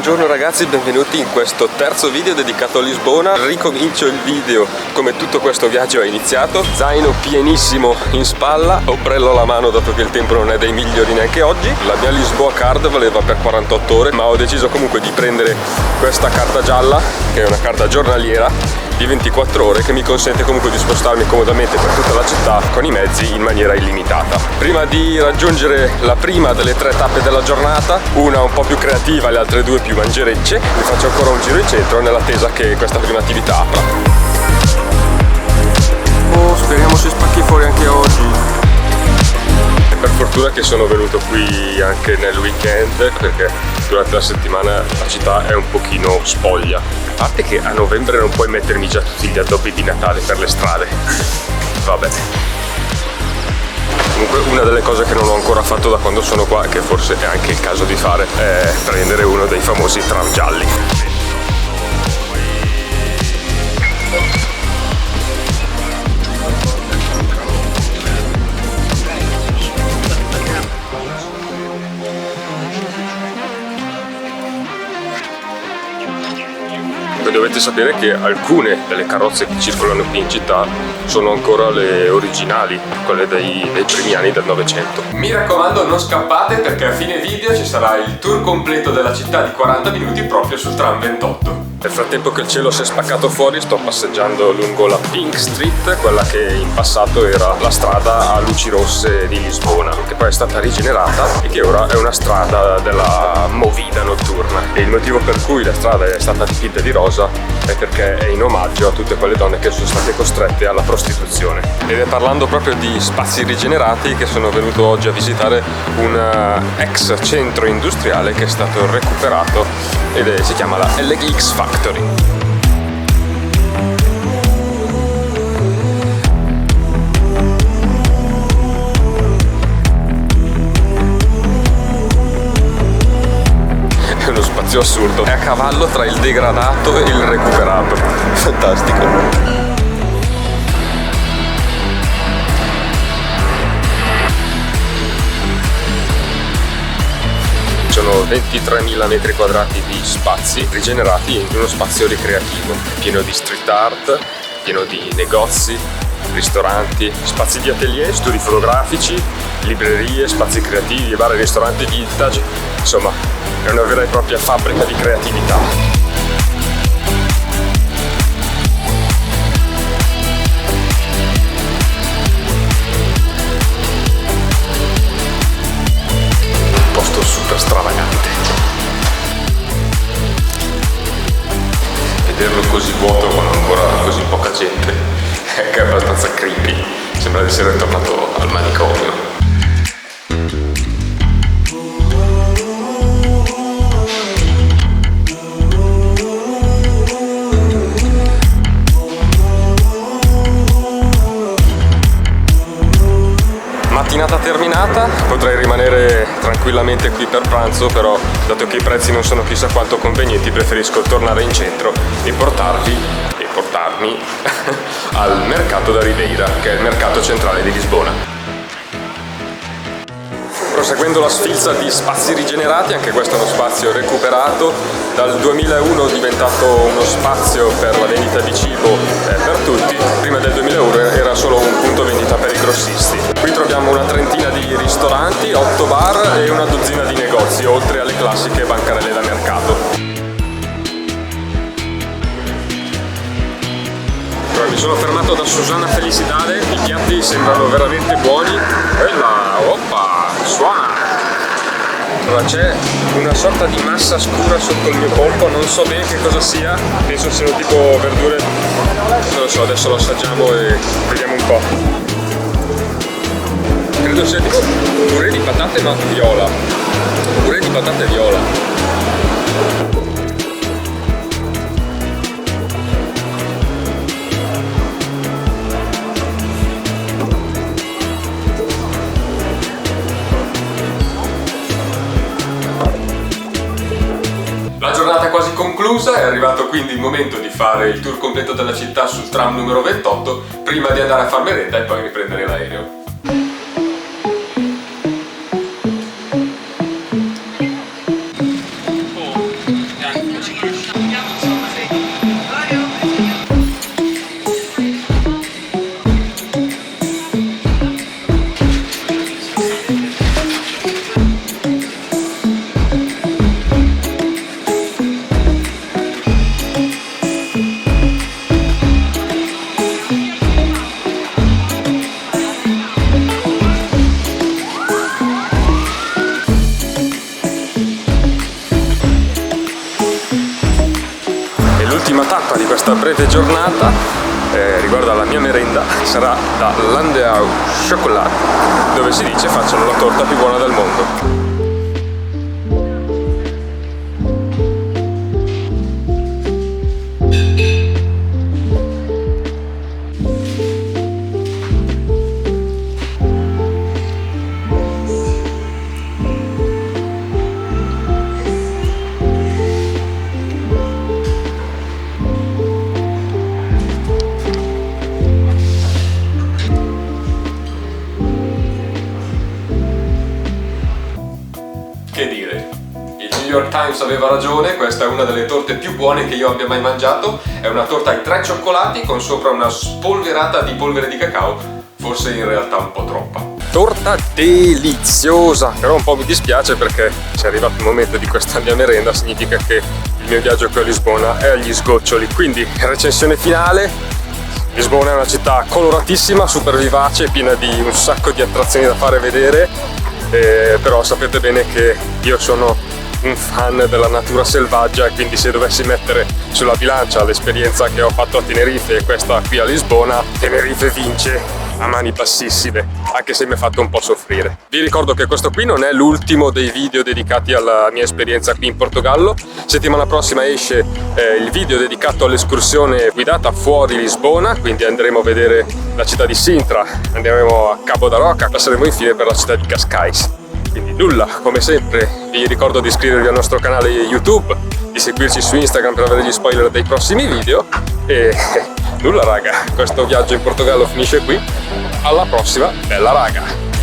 Buongiorno ragazzi, benvenuti in questo terzo video dedicato a Lisbona. Ricomincio il video come tutto questo viaggio è iniziato. Zaino pienissimo in spalla, ombrello alla mano dato che il tempo non è dei migliori neanche oggi. La mia Lisboa card valeva per 48 ore, ma ho deciso comunque di prendere questa carta gialla, che è una carta giornaliera di 24 ore che mi consente comunque di spostarmi comodamente per tutta la città con i mezzi in maniera illimitata. Prima di raggiungere la prima delle 3 tappe della giornata, una un po' più creativa, le altre 2 più mangerecce, mi faccio ancora un giro in centro nell'attesa che questa prima attività apra. Oh, speriamo si spacchi fuori anche oggi. Per fortuna che sono venuto qui anche nel weekend, perché durante la settimana la città è un pochino spoglia. A parte che a novembre non puoi mettermi già tutti gli addobbi di Natale per le strade. Vabbè. Comunque una delle cose che non ho ancora fatto da quando sono qua, che forse è anche il caso di fare, è prendere uno dei famosi tram gialli. Dovete sapere che alcune delle carrozze che circolano qui in città sono ancora le originali, quelle dei primi anni del Novecento. Mi raccomando, non scappate, perché a fine video ci sarà il tour completo della città di 40 minuti proprio sul tram 28. Nel frattempo che il cielo si è spaccato fuori, sto passeggiando lungo la Pink Street, quella che in passato era la strada a luci rosse di Lisbona, che poi è stata rigenerata e che ora è una strada della movida notturna. E il motivo per cui la strada è stata dipinta di rosa è perché è in omaggio a tutte quelle donne che sono state costrette alla prostituzione. Ed è parlando proprio di spazi rigenerati che sono venuto oggi a visitare un ex centro industriale che è stato recuperato ed si chiama la LX Factory. È uno spazio assurdo, è a cavallo tra il degradato e il recuperato. Fantastico. Sono 23.000 metri quadrati di spazi rigenerati in uno spazio ricreativo, pieno di street art, pieno di negozi, ristoranti, spazi di atelier, studi fotografici, librerie, spazi creativi, bar e ristoranti vintage. Insomma, è una vera e propria fabbrica di creatività. Stravagante. Vederlo così vuoto con ancora così poca gente è abbastanza creepy. Sembra di essere tornato al manicomio. Mattinata terminata, potrei rimanere tranquillamente qui per pranzo, però dato che i prezzi non sono chissà quanto convenienti preferisco tornare in centro e portarmi al mercato da Ribeira, che è il mercato centrale di Lisbona. Proseguendo la sfilza di spazi rigenerati, anche questo è uno spazio recuperato. Dal 2001 è diventato uno spazio per la vendita di cibo per tutti. Prima del 2001 era solo un punto vendita per i grossisti. Qui troviamo una trentina di ristoranti, 8 bar e una dozzina di negozi, oltre alle classiche bancarelle da mercato. Mi sono fermato da Susana Felicidade, i piatti sembrano veramente buoni. Bella, oppa, suona! Allora, c'è una sorta di massa scura sotto il mio polpo, non so bene che cosa sia, penso siano tipo verdure, non lo so, adesso lo assaggiamo e vediamo un po'. Credo sia tipo purè di patate ma viola, purè di patate viola. La giornata è quasi conclusa, è arrivato quindi il momento di fare il tour completo della città sul tram numero 28 prima di andare a far merenda e poi riprendere l'aereo. questa breve giornata riguardo alla mia merenda sarà da Landau Chocolat, dove si dice facciano la torta più buona del mondo. Che dire, il New York Times aveva ragione, questa è una delle torte più buone che io abbia mai mangiato, è una torta ai 3 cioccolati con sopra una spolverata di polvere di cacao, forse in realtà un po' troppa. Torta deliziosa, però un po' mi dispiace perché se è arrivato il momento di questa mia merenda significa che il mio viaggio qui a Lisbona è agli sgoccioli, quindi recensione finale. Lisbona è una città coloratissima, super vivace, piena di un sacco di attrazioni da fare e vedere. Però sapete bene che io sono un fan della natura selvaggia e quindi se dovessi mettere sulla bilancia l'esperienza che ho fatto a Tenerife e questa qui a Lisbona, Tenerife vince a mani bassissime, anche se mi ha fatto un po' soffrire. Vi ricordo che questo qui non è l'ultimo dei video dedicati alla mia esperienza qui in Portogallo. Settimana prossima esce il video dedicato all'escursione guidata fuori Lisbona, quindi andremo a vedere la città di Sintra, andremo a Cabo da Roca, passeremo infine per la città di Cascais. Quindi nulla, come sempre vi ricordo di iscrivervi al nostro canale YouTube, di seguirci su Instagram per avere gli spoiler dei prossimi video e nulla raga, questo viaggio in Portogallo finisce qui, alla prossima, bella raga!